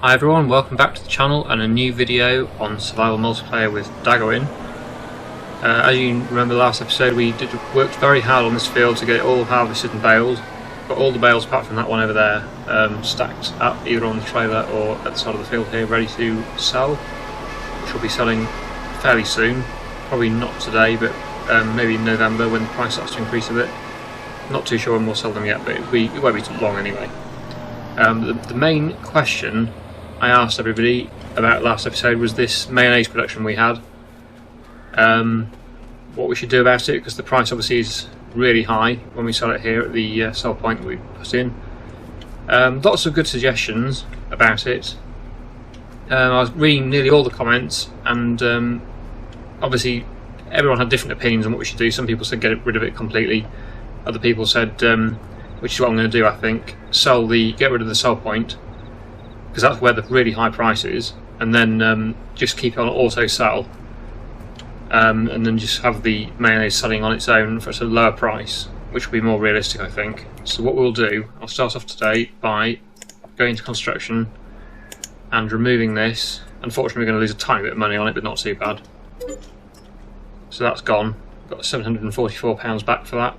Hi everyone, welcome back to the channel and a new video on survival multiplayer with Daggerwin. As you remember last episode, we worked very hard on this field to get it all harvested and baled. Got all the bales apart from that one over there stacked up either on the trailer or at the side of the field here ready to sell, which will be selling fairly soon. Probably not today, but maybe in November when the price starts to increase a bit. Not too sure when we'll sell them yet, but it won't be too long anyway. The main question I asked everybody about last episode was this mayonnaise production we had. What we should do about it, because the price obviously is really high when we sell it here at the sell point that we put in. Lots of good suggestions about it. I was reading nearly all the comments, and obviously everyone had different opinions on what we should do. Some people said get rid of it completely. Other people said, which is what I'm going to do, I think, get rid of the sell point, because that's where the really high price is, and then just keep it on auto sell, and then just have the mayonnaise selling on its own for a lower price, which will be more realistic, I think. So what we'll do, I'll start off today by going to construction and removing this. Unfortunately we're going to lose a tiny bit of money on it, but not too bad. So that's gone. Got £744 back for that.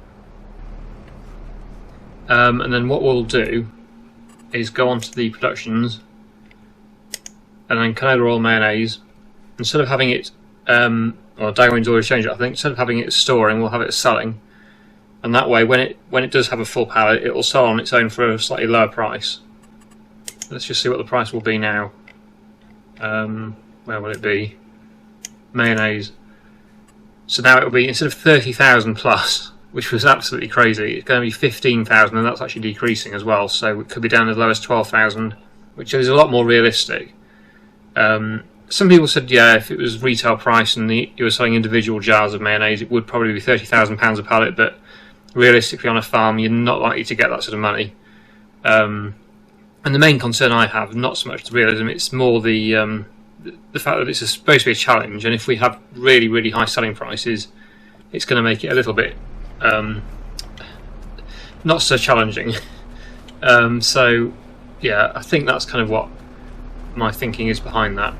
And then what we'll do is go on to the productions, and then canola oil mayonnaise. Instead of having it, well, Daggerwin's already changed it, I think. Instead of having it storing, we'll have it selling, and that way, when it does have a full pallet, it will sell on its own for a slightly lower price. Let's just see what the price will be now. Where will it be? Mayonnaise. So now it will be, instead of 30,000 plus, which was absolutely crazy, it's going to be 15,000, and that's actually decreasing as well. So it could be down as low as 12,000, which is a lot more realistic. Some people said, yeah, if it was retail price and you were selling individual jars of mayonnaise, it would probably be £30,000 a pallet, but realistically on a farm you're not likely to get that sort of money. And the main concern I have, not so much the realism, it's more the fact that it's supposed to be a challenge, and if we have really, really high selling prices, it's going to make it a little bit not so challenging. So yeah, I think that's kind of what my thinking is behind that.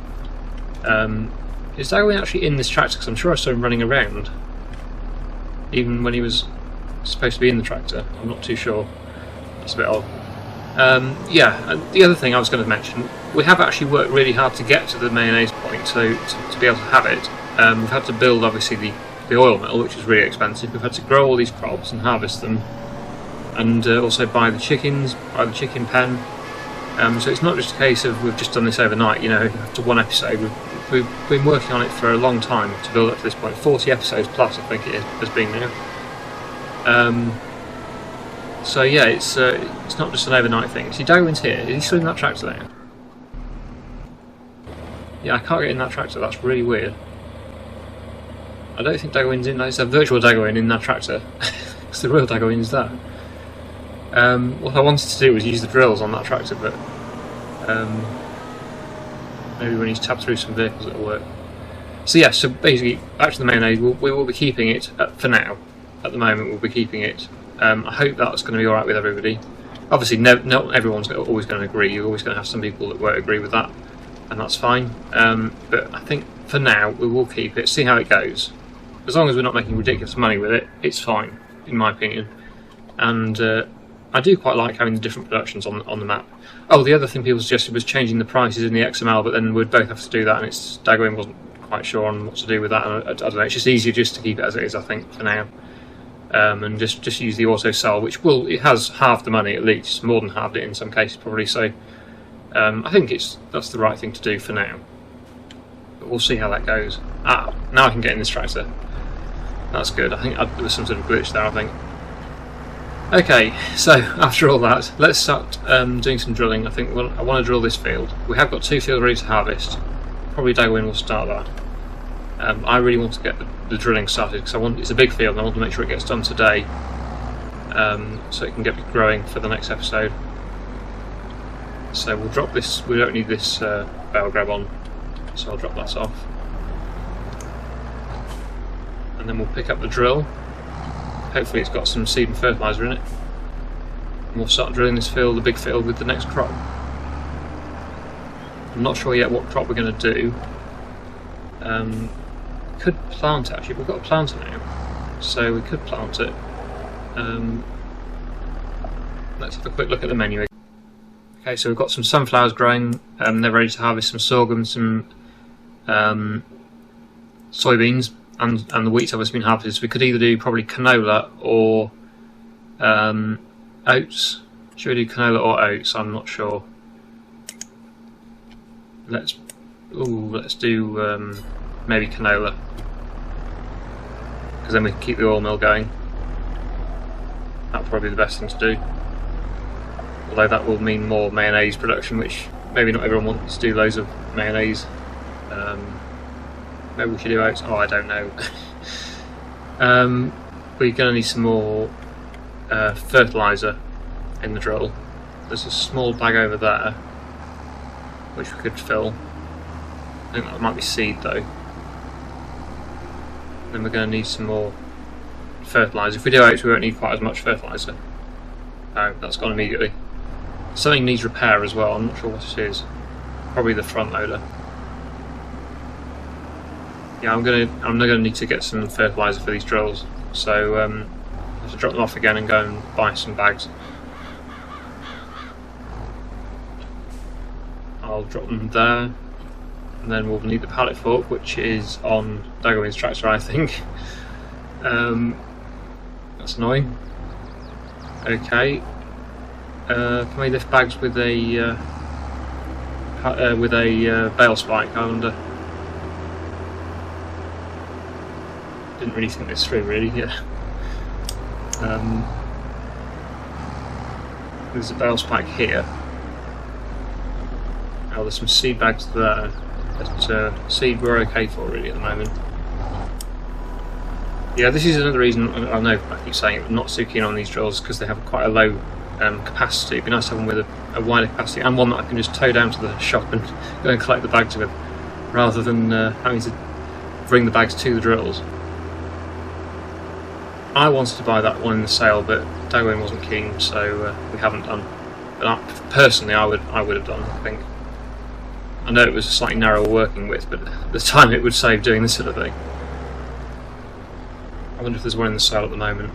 Is Daggerwin actually in this tractor? Because I'm sure I saw him running around even when he was supposed to be in the tractor. I'm not too sure. That's a bit odd. Yeah, and the other thing I was going to mention, we have actually worked really hard to get to the mayonnaise point, so to be able to have it. We've had to build obviously the oil mill, which is really expensive. We've had to grow all these crops and harvest them, and also buy the chickens, buy the chicken pen. So it's not just a case of we've just done this overnight, you know, after one episode. We've been working on it for a long time to build up to this point. 40 episodes plus, I think it has been now. So yeah, it's not just an overnight thing. See, Daggerwin's here. Is he still in that tractor now? Yeah, I can't get in that tractor. That's really weird. I don't think Daggerwin's in. It's a virtual Daggerwin in that tractor. Because the real Daggerwin's there. What I wanted to do was use the drills on that tractor, but maybe when he's tapped through some vehicles it'll work. So yeah, so basically back to the mayonnaise. We will be keeping it for now. At the moment we'll be keeping it. I hope that's going to be alright with everybody. Obviously not everyone's always going to agree. You're always going to have some people that won't agree with that, and that's fine. But I think for now we will keep it, see how it goes. As long as we're not making ridiculous money with it, it's fine, in my opinion. And I do quite like having the different productions on the map. Oh, the other thing people suggested was changing the prices in the XML, but then we'd both have to do that, and Daggerwin wasn't quite sure on what to do with that. And I don't know, it's just easier just to keep it as it is, I think, for now. And just use the auto sell, which it has halved the money at least, more than halved it in some cases probably. So I think that's the right thing to do for now. But we'll see how that goes. Ah, now I can get in this tractor. That's good. I think there was some sort of glitch there, I think. Okay, so after all that, let's start doing some drilling. I think I want to drill this field. We have got 2 fields ready to harvest. Probably Daggerwin will start that. I really want to get the drilling started because it's a big field and I want to make sure it gets done today, so it can get growing for the next episode. So we'll drop this. We don't need this bale grab on, so I'll drop that off, and then we'll pick up the drill. Hopefully it's got some seed and fertiliser in it, and we'll start drilling this field, the big field, with the next crop. I'm not sure yet what crop we're going to do. Could plant actually, we've got a planter now, so we could plant it. Let's have a quick look at the menu. Okay, so we've got some sunflowers growing, they're ready to harvest some sorghum, some soybeans, and the wheat's obviously been harvested, so we could either do probably canola or oats. Should we do canola or oats? I'm not sure. Let's do maybe canola, because then we can keep the oil mill going. That'll probably be the best thing to do. Although that will mean more mayonnaise production, which maybe not everyone wants to do loads of mayonnaise. Maybe we should do oats. Oh, I don't know. We're going to need some more fertiliser in the drill. There's a small bag over there which we could fill. I think that might be seed though. Then we're going to need some more fertiliser. If we do oats, we won't need quite as much fertiliser. Oh, that's gone immediately. Something needs repair as well. I'm not sure what it is. Probably the front loader. Yeah, I'm gonna need to get some fertiliser for these drills. So I have to drop them off again and go and buy some bags. I'll drop them there, and then we'll need the pallet fork, which is on Daggerwin's tractor, I think. That's annoying. Okay. Can we lift bags with a bale spike? I wonder. Didn't really think this through, really. Yeah. There's a bale spike here. Oh, there's some seed bags there. But seed we're okay for really at the moment. Yeah, this is another reason I know I keep saying it, I'm not so keen on these drills, because they have quite a low capacity. It'd be nice to have one with a wider capacity, and one that I can just tow down to the shop and go and collect the bags with, rather than having to bring the bags to the drills. I wanted to buy that one in the sale, but Daggerwin wasn't keen, so we haven't done. But personally, I would have done, I think. I know it was a slightly narrower working width, but the time it would save doing this sort of thing. I wonder if there's one in the sale at the moment.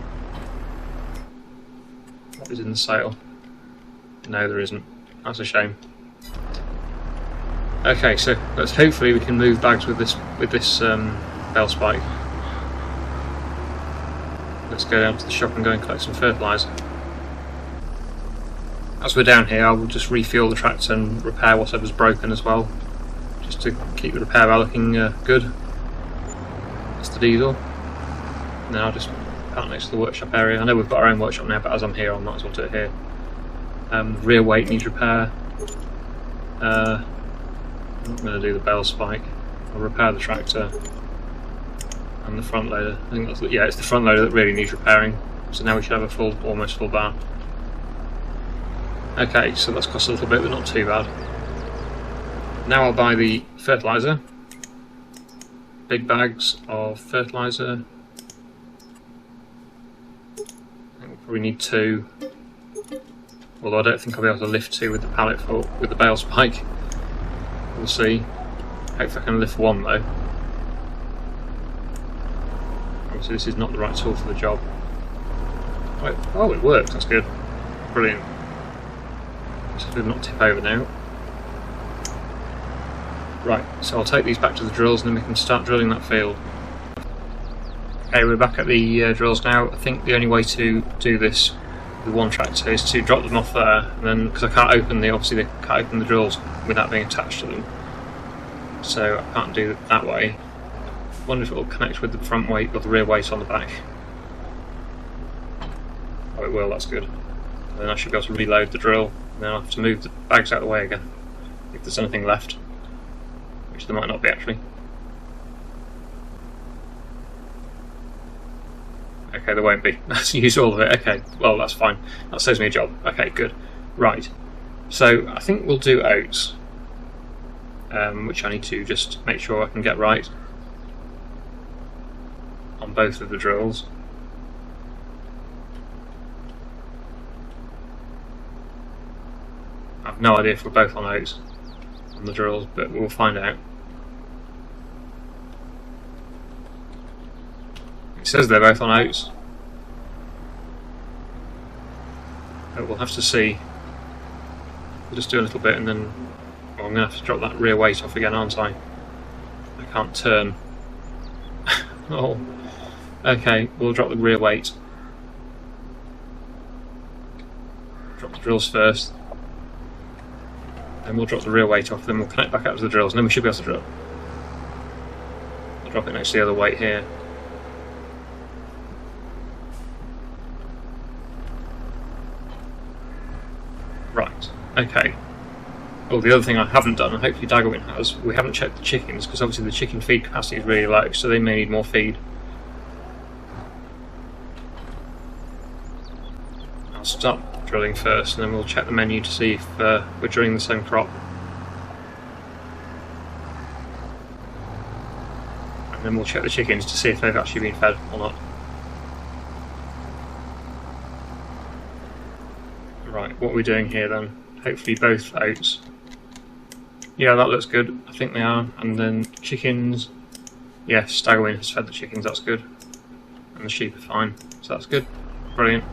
What is in the sale? No, there isn't. That's a shame. Okay, so hopefully we can move bags with this bale spike. Let's go down to the shop and go and collect some fertiliser. As we're down here, I will just refuel the tractor and repair whatever's broken as well, just to keep the repair bar looking good. That's the diesel. And then I'll just park next to the workshop area. I know we've got our own workshop now, but as I'm here, I might as well do it here. Rear weight needs repair. I'm not going to do the bale spike. I'll repair the tractor and the front loader. I think that's it's the front loader that really needs repairing. So now we should have a almost full bar. Okay, so that's cost a little bit, but not too bad. Now I'll buy the fertiliser. Big bags of fertiliser. I think we'll probably need 2. Although I don't think I'll be able to lift 2 with the pallet fork, with the bale spike. We'll see. Hopefully I can lift 1 though. Obviously this is not the right tool for the job. Wait, oh, it works, that's good. Brilliant. Just will not tip over now. Right, so I'll take these back to the drills and then we can start drilling that field. Okay, we're back at the drills now. I think the only way to do this with one tractor is to drop them off there, and then because I can't open they can't open the drills without being attached to them, so I can't do it that way. I wonder if it will connect with the front weight or the rear weight on the back. Oh, it will. That's good. And then I should be able to reload the drill, and then I'll have to move the bags out of the way again if there's anything left, which there might not be actually. Okay, there won't be. That's used all of it. Okay, well that's fine. That saves me a job. Okay, good. Right. So I think we'll do oats, which I need to just make sure I can get right on both of the drills. I have no idea if we're both on oats. on the drills, but we'll find out. It says they're both on outs, but we'll have to see. We'll just do a little bit and then I'm going to have to drop that rear weight off again, aren't I? I can't turn. Oh, okay, we'll drop the rear weight. Drop the drills first. Then we'll drop the rear weight off, then we'll connect back up to the drills, and then we should be able to drill. I'll drop it next to the other weight here. Right, okay. Oh, the other thing I haven't done, and hopefully Daggerwin has, we haven't checked the chickens, because obviously the chicken feed capacity is really low, so they may need more feed. I'll stop drilling first, and then we'll check the menu to see if we're drilling the same crop. And then we'll check the chickens to see if they've actually been fed or not. Right, what are we doing here then? Hopefully both oats. Yeah, that looks good. I think they are. And then chickens. Yes, Daggerwin has fed the chickens, that's good. And the sheep are fine, so that's good. Brilliant.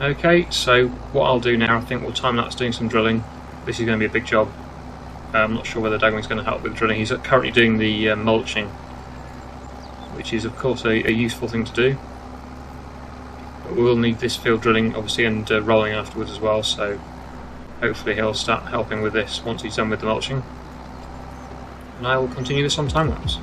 Okay, so what I'll do now, I think we'll time lapse doing some drilling. This is going to be a big job. I'm not sure whether Daggerwin's going to help with drilling. He's currently doing the mulching, which is of course a useful thing to do. But we will need this field drilling obviously and rolling afterwards as well, so hopefully he'll start helping with this once he's done with the mulching. And I will continue this on time lapse.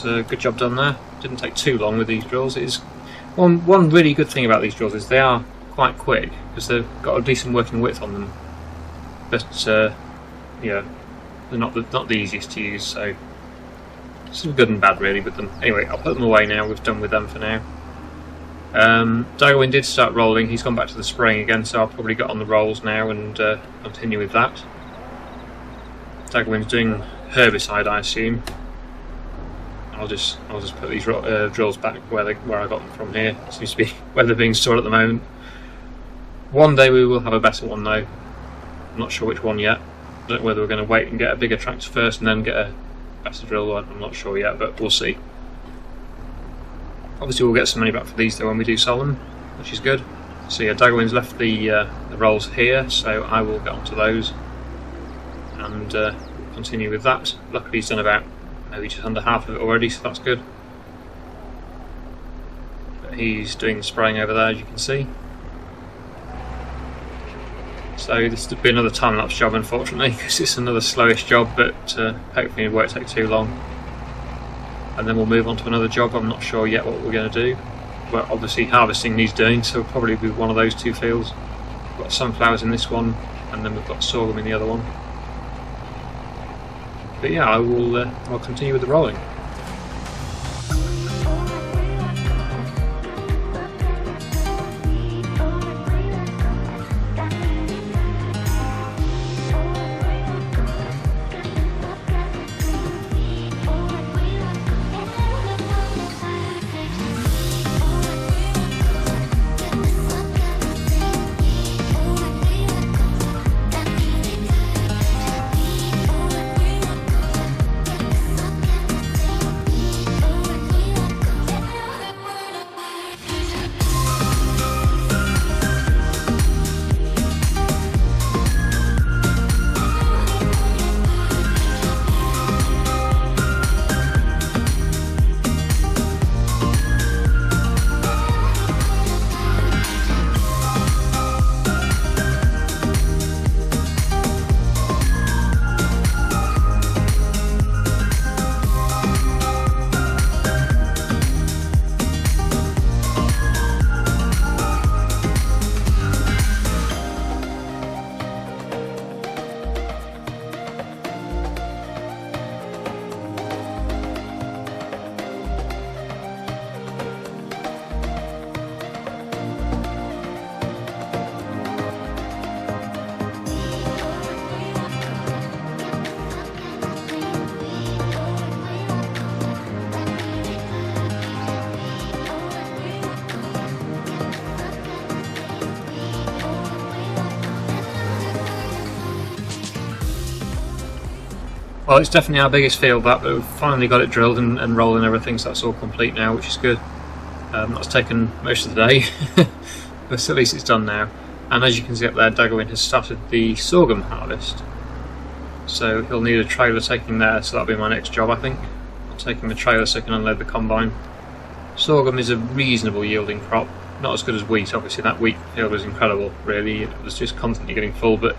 good job done there. Didn't take too long with these drills. It is one really good thing about these drills is they are quite quick because they've got a decent working width on them. But yeah, they're not the easiest to use. So some good and bad really with them. Anyway, I'll put them away now. We've done with them for now. Daggerwin did start rolling. He's gone back to the spraying again, so I'll probably get on the rolls now and continue with that. Daggerwin's doing herbicide, I assume. I'll just put these drills back where I got them from here. Seems to be where they're being stored at the moment. One day we will have a better one though. I'm not sure which one yet. I don't know whether we're going to wait and get a bigger tractor first and then get a better drill one. I'm not sure yet, but we'll see. Obviously we'll get some money back for these though when we do sell them, which is good. So yeah, Daggerwin's left the rolls here, so I will get onto those and continue with that. Luckily he's done about maybe just under half of it already, so that's good. But he's doing the spraying over there, as you can see. So this will be another time-lapse job unfortunately, because it's another slowish job, but hopefully it won't take too long. And then we'll move on to another job. I'm not sure yet what we're going to do. But obviously harvesting needs doing, so we'll probably be one of those two fields. We've got sunflowers in this one, and then we've got sorghum in the other one. But yeah, I'll continue with the rolling. Well, it's definitely our biggest field that, but we've finally got it drilled and rolling everything, so that's all complete now, which is good. That's taken most of the day, but at least it's done now. And as you can see up there, Daggerwin has started the sorghum harvest. So he'll need a trailer taking there, so that'll be my next job I think. I'll take him a trailer so I can unload the combine. Sorghum is a reasonable yielding crop, not as good as wheat, obviously that wheat field was incredible really, it was just constantly getting full, but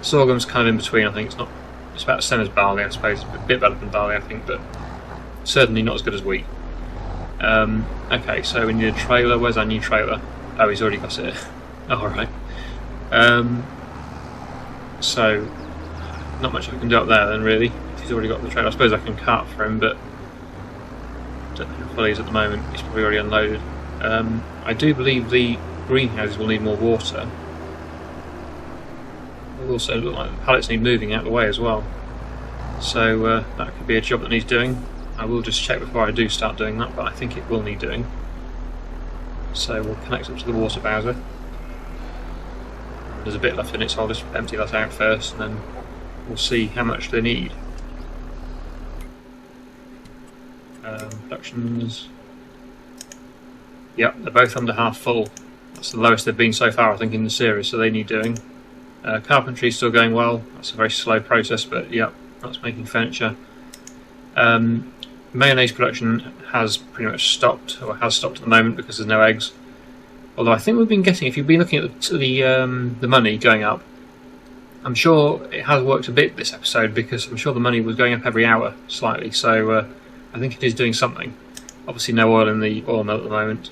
sorghum's kind of in between I think. It's about the same as barley I suppose, a bit better than barley I think, but certainly not as good as wheat. Okay, so we need a trailer. Where's our new trailer? Oh, he's already got it. Alright. So, not much I can do up there then really. He's already got the trailer. I suppose I can cart for him, but I don't know how full he is at the moment. He's probably already unloaded. I do believe the greenhouses will need more water. It also look like the pallets need moving out of the way as well. So that could be a job that needs doing. I will just check before I do start doing that, but I think it will need doing. So we'll connect up to the water bowser. There's a bit left in it, so I'll just empty that out first and then we'll see how much they need. Productions. Yep, they're both under half full. That's the lowest they've been so far I think in the series, so they need doing. Carpentry is still going well. That's a very slow process, but yep, that's making furniture. Mayonnaise production has pretty much stopped, or has stopped at the moment because there's no eggs. Although I think we've been getting, if you've been looking at the money going up, I'm sure it has worked a bit this episode because I'm sure the money was going up every hour slightly. So I think it is doing something. Obviously no oil in the oil mill at the moment,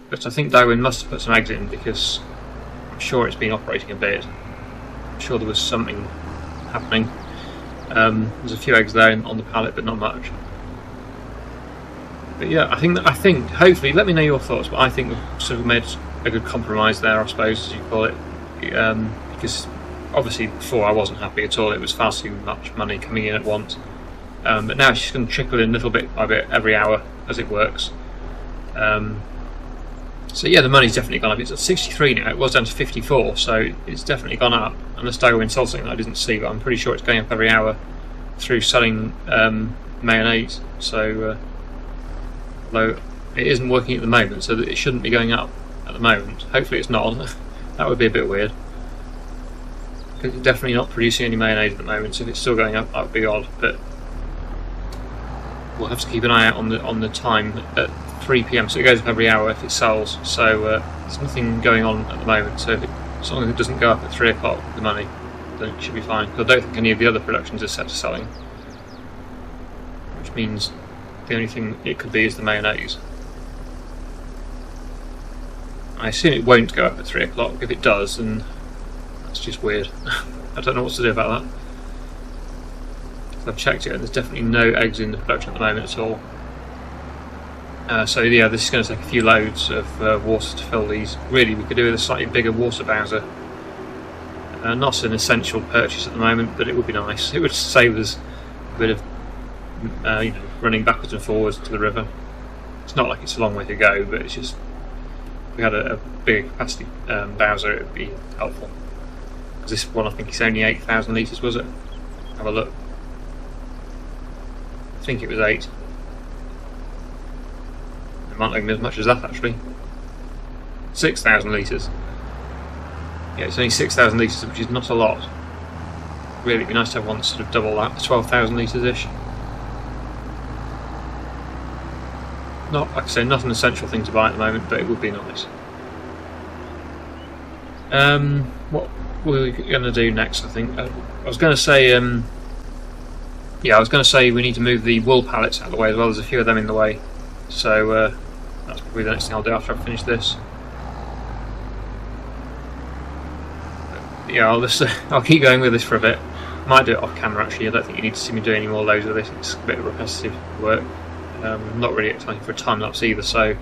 but I think Daggerwin must have put some eggs in, because I'm sure it's been operating a bit. I'm sure there was something happening. There's a few eggs there on the pallet, but not much. But yeah, I think hopefully, let me know your thoughts, but I think we've sort of made a good compromise there, I suppose, as you call it, because obviously before I wasn't happy at all. It was far too much money coming in at once. But now it's just going to trickle in little bit by bit every hour as it works. So yeah, the money's definitely gone up. It's at 63 now. It was down to 54, so it's definitely gone up. Unless Daggerwin sold something that I didn't see, but I'm pretty sure it's going up every hour through selling mayonnaise. So although it isn't working at the moment, so that it shouldn't be going up at the moment. Hopefully it's not. That would be a bit weird, because it's definitely not producing any mayonnaise at the moment. So if it's still going up, that would be odd. But we'll have to keep an eye out on the time at 3 PM, so it goes up every hour if it sells. So there's nothing going on at the moment, so as long as it doesn't go up at 3 o'clock, the money, then it should be fine. I don't think any of the other productions are set to selling, which means the only thing it could be is the mayonnaise. I assume it won't go up at 3 o'clock. If it does, then that's just weird. I don't know what to do about that. I've checked it and there's definitely no eggs in the production at the moment at all. So yeah, this is going to take a few loads of water to fill these. Really, we could do with a slightly bigger water bowser. Not an essential purchase at the moment, but it would be nice. It would save us a bit of running backwards and forwards to the river. It's not like it's a long way to go, but it's just, if we had a bigger capacity bowser, it would be helpful. Because this one, I think it's only 8,000 litres, was it? Have a look. I think it was 8. It might not be as much as that actually. 6,000 litres. Yeah, it's only 6,000 litres, which is not a lot. Really, it'd be nice to have one sort of double that, 12,000 litres-ish. Not, like I say, not an essential thing to buy at the moment, but it would be nice. What we're going to do next, I think. I was going to say, yeah, I was going to say we need to move the wool pallets out of the way as well. There's a few of them in the way, so that's probably the next thing I'll do after I finish this. But yeah, I'll keep going with this for a bit. Might do it off camera actually. I don't think you need to see me do any more loads of this. It's a bit of repetitive work. I'm not really excited for a time lapse either, so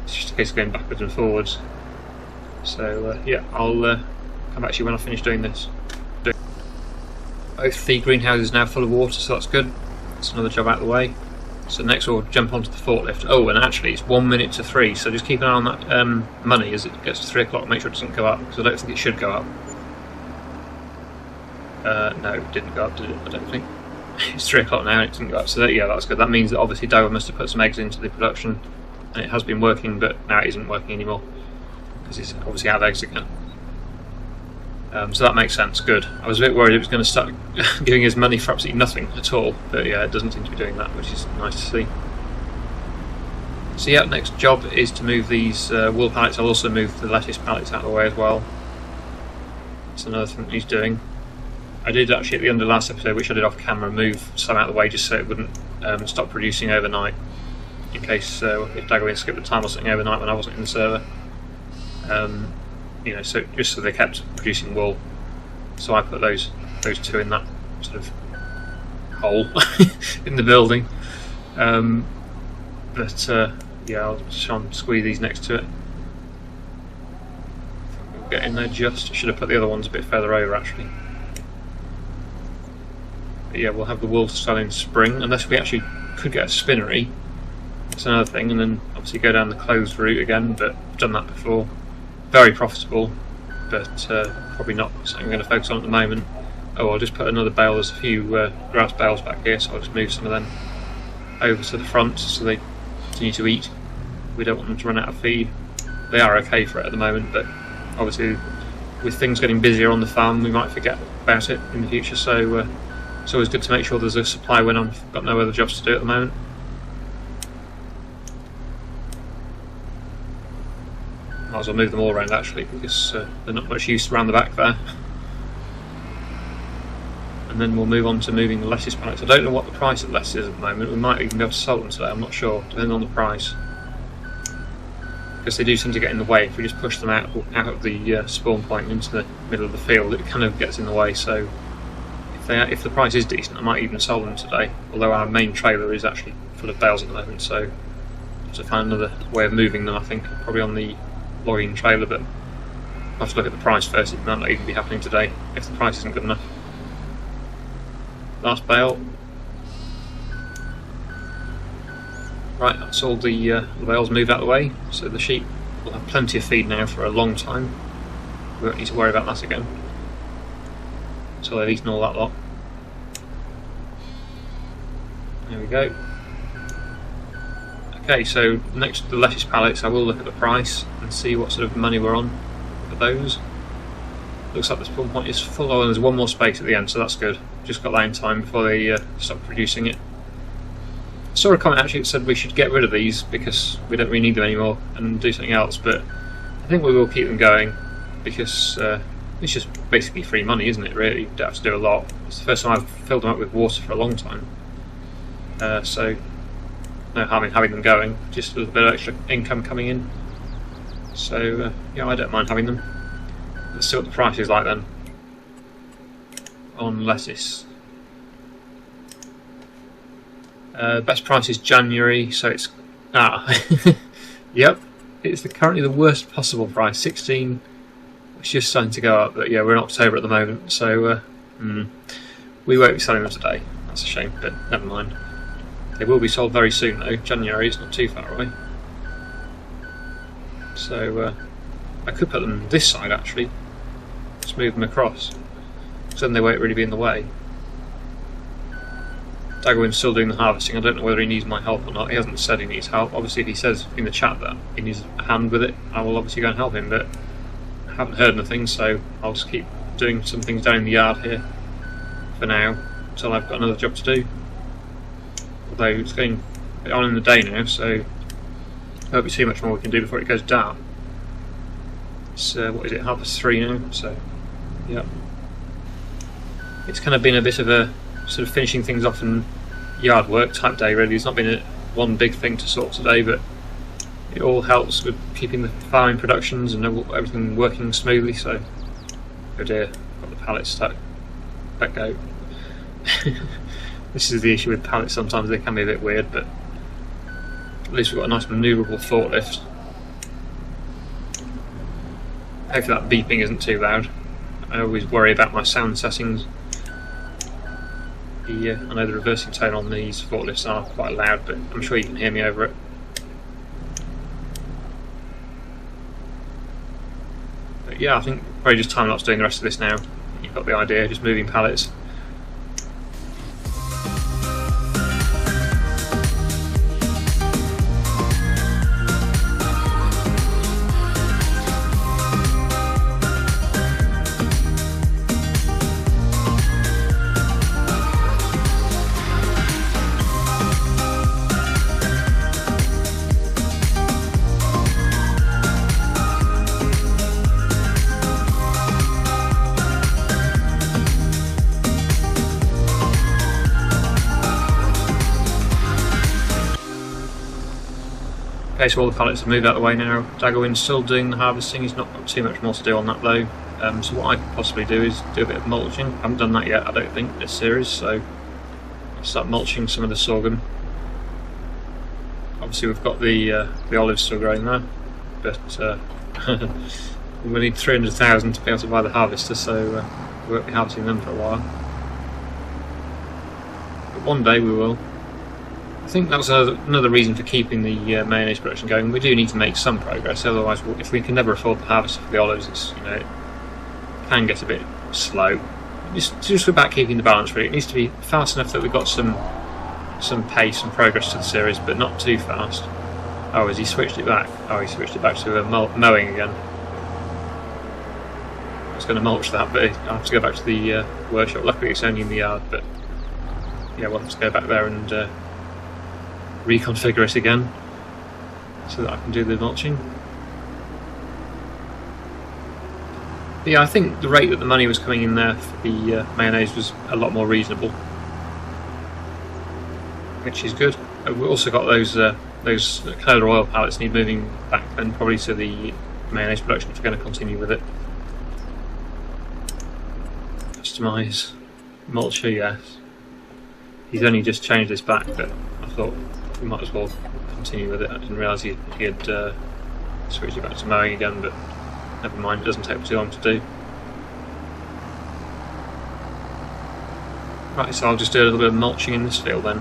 it's just a case of going backwards and forwards. So yeah, I'll come back to you when I finish doing this. Both the greenhouses are now full of water, so that's good. That's another job out of the way. So next we'll jump onto the forklift. Oh, and actually it's 1 minute to 3, so just keep an eye on that money as it gets to 3 o'clock. Make sure it doesn't go up, because I don't think it should go up. No, it didn't go up, did it? I don't think. It's 3 o'clock now and it didn't go up, so yeah, that's good. That means that obviously Daggerwin must have put some eggs into the production, and it has been working, but now it isn't working anymore, because it's obviously out of eggs again. So that makes sense, good. I was a bit worried it was going to start giving us money for absolutely nothing at all, but yeah, it doesn't seem to be doing that, which is nice to see. So yeah, next job is to move these wool pallets. I'll also move the lettuce pallets out of the way as well. That's another thing that he's doing. I did actually at the end of the last episode, which I did off camera, move some out of the way just so it wouldn't stop producing overnight, in case if Daggerwin skipped the time or something overnight when I wasn't in the server. You know, so just so they kept producing wool. So I put those two in that sort of hole in the building. But yeah, I'll try and squeeze these next to it. We'll get in there just. I should have put the other ones a bit further over actually. But yeah, we'll have the wool to sell in spring, unless we actually could get a spinnery. That's another thing, and then obviously go down the clothes route again, but I've done that before. Very profitable, but probably not something I'm going to focus on at the moment. Oh, I'll just put another bale. There's a few grass bales back here, so I'll just move some of them over to the front so they continue to eat. We don't want them to run out of feed. They are okay for it at the moment, but obviously with things getting busier on the farm, we might forget about it in the future, so it's always good to make sure there's a supply when I've got no other jobs to do at the moment. Might as well move them all around actually, because they're not much use around the back there. and then we'll move on to moving the lettuce pallets. I don't know what the price of lettuce is at the moment. We might even be able to sell them today, I'm not sure, depending on the price. Because they do seem to get in the way. If we just push them out of the spawn point into the middle of the field, it kind of gets in the way. So if the price is decent, I might even sell them today. Although our main trailer is actually full of bales at the moment, so I'll have to find another way of moving them. I think probably on the logging trailer, but I'll have to look at the price first. It might not even be happening today if the price isn't good enough. Last bale. Right, that's all the bales moved out of the way, so the sheep will have plenty of feed now for a long time. We won't need to worry about that again. So they've eaten all that lot. There we go. Okay, so next to the lettuce pallets, I will look at the price and see what sort of money we're on for those. Looks like the spawn point is full. Oh, and there's one more space at the end, so that's good. Just got that in time before they stop producing it. I saw a comment actually that said we should get rid of these because we don't really need them anymore and do something else, but I think we will keep them going because it's just basically free money, isn't it, really? You don't have to do a lot. It's the first time I've filled them up with water for a long time. So no harm in having them going, just a little bit of extra income coming in. So yeah, I don't mind having them. Let's see what the price is like then on lettuce. Best price is January, so it's yep, it's currently the worst possible price. 16. It's just starting to go up, but yeah, we're in October at the moment, so we won't be selling them today. That's a shame, but never mind. They will be sold very soon though. January is not too far away. So I could put them this side actually, just move them across, because then they won't really be in the way. Daggerwin's still doing the harvesting. I don't know whether he needs my help or not. He hasn't said he needs help. Obviously if he says in the chat that he needs a hand with it, I will obviously go and help him, but I haven't heard anything, so I'll just keep doing some things down in the yard here for now until I've got another job to do. Although it's getting a bit on in the day now, so there won't be too much more we can do before it goes dark. It's what is it, 3:30 now, so yeah. It's kind of been a bit of a sort of finishing things off and yard work type day really. It's not been one big thing to sort today, but it all helps with keeping the farming productions and everything working smoothly. So, oh dear, got the pallets stuck. Let go. This is the issue with pallets, sometimes they can be a bit weird, but at least we've got a nice manoeuvrable forklift. Hopefully that beeping isn't too loud. I always worry about my sound settings. I know the reversing tone on these forklifts are quite loud, but I'm sure you can hear me over it. But yeah, I think probably just time lapse doing the rest of this now. You've got the idea, just moving pallets. Okay, so all the pallets have moved out of the way now. Daggerwin's still doing the harvesting. He's not got too much more to do on that though. So what I could possibly do is do a bit of mulching. I haven't done that yet, I don't think, this series, so I'll start mulching some of the sorghum. Obviously we've got the olives still growing there, but we need 300,000 to be able to buy the harvester, so we won't be harvesting them for a while. But one day we will. I think that was another reason for keeping the mayonnaise production going. We do need to make some progress, otherwise if we can never afford the harvester for the olives, it's, you know, it can get a bit slow. Just about keeping the balance really. It needs to be fast enough that we've got some pace and progress to the series, but not too fast. Oh, has he switched it back? Oh, he switched it back to mowing again. I was going to mulch that, but I have to go back to the workshop. Luckily it's only in the yard, but yeah, we'll have to go back there and reconfigure it again so that I can do the mulching. But yeah, I think the rate that the money was coming in there for the mayonnaise was a lot more reasonable, which is good. We've also got those canola oil pallets need moving back then probably to the mayonnaise production if we're going to continue with it. Customise mulcher, yes. He's only just changed this back, but I thought we might as well continue with it. I didn't realise he had switched it back to mowing again, but never mind, it doesn't take too long to do. Right, so I'll just do a little bit of mulching in this field then.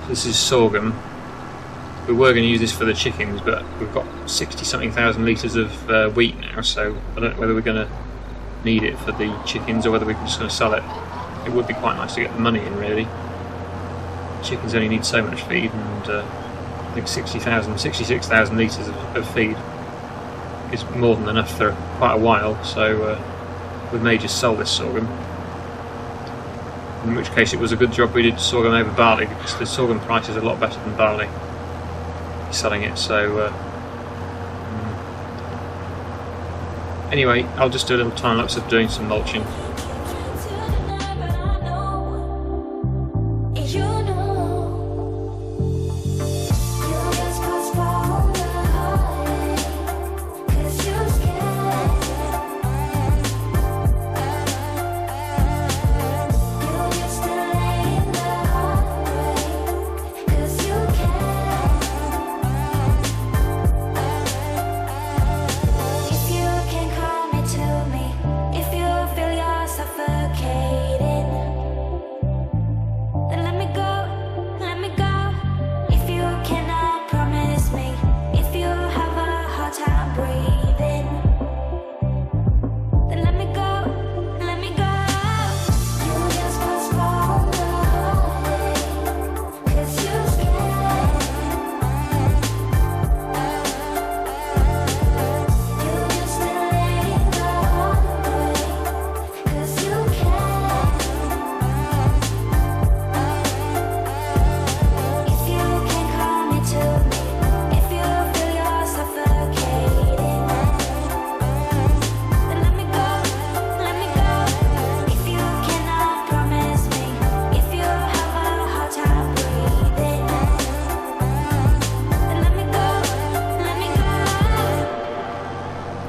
This is sorghum. We were going to use this for the chickens, but we've got 60-something thousand litres of wheat now, so I don't know whether we're going to need it for the chickens or whether we're just going to sell it. It would be quite nice to get the money in, really. Chickens only need so much feed, and I think 66,000 litres of feed is more than enough for quite a while, so we may just sell this sorghum. In which case it was a good job we did sorghum over barley, because the sorghum price is a lot better than barley selling it, so anyway, I'll just do a little time lapse of doing some mulching.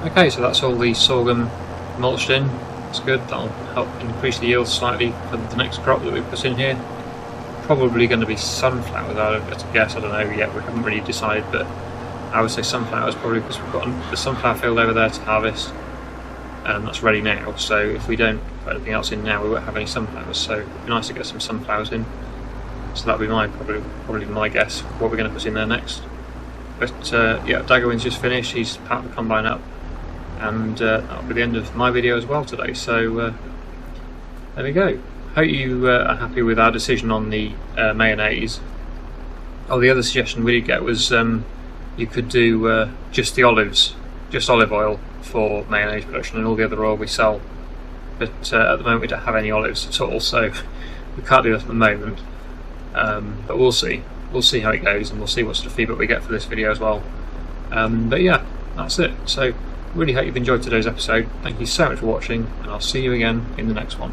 Okay, so that's all the sorghum mulched in. That's good, that'll help increase the yield slightly for the next crop that we put in here. Probably going to be sunflowers, I'd guess, I don't know yet, we haven't really decided, but I would say sunflowers probably because we've got the sunflower field over there to harvest, and that's ready now, so if we don't put anything else in now we won't have any sunflowers, so it'd be nice to get some sunflowers in. So that'll be probably my guess what we're going to put in there next. But yeah, Daggerwin's just finished, he's packed the combine up, and that'll be the end of my video as well today, so there we go. Hope you are happy with our decision on the mayonnaise. Oh, the other suggestion we did get was you could do just the olives, just olive oil for mayonnaise production, and all the other oil we sell, but at the moment we don't have any olives at all, so we can't do that at the moment, but we'll see how it goes, and we'll see what sort of feedback we get for this video as well. But yeah, that's it. So really hope you've enjoyed today's episode. Thank you so much for watching, and I'll see you again in the next one.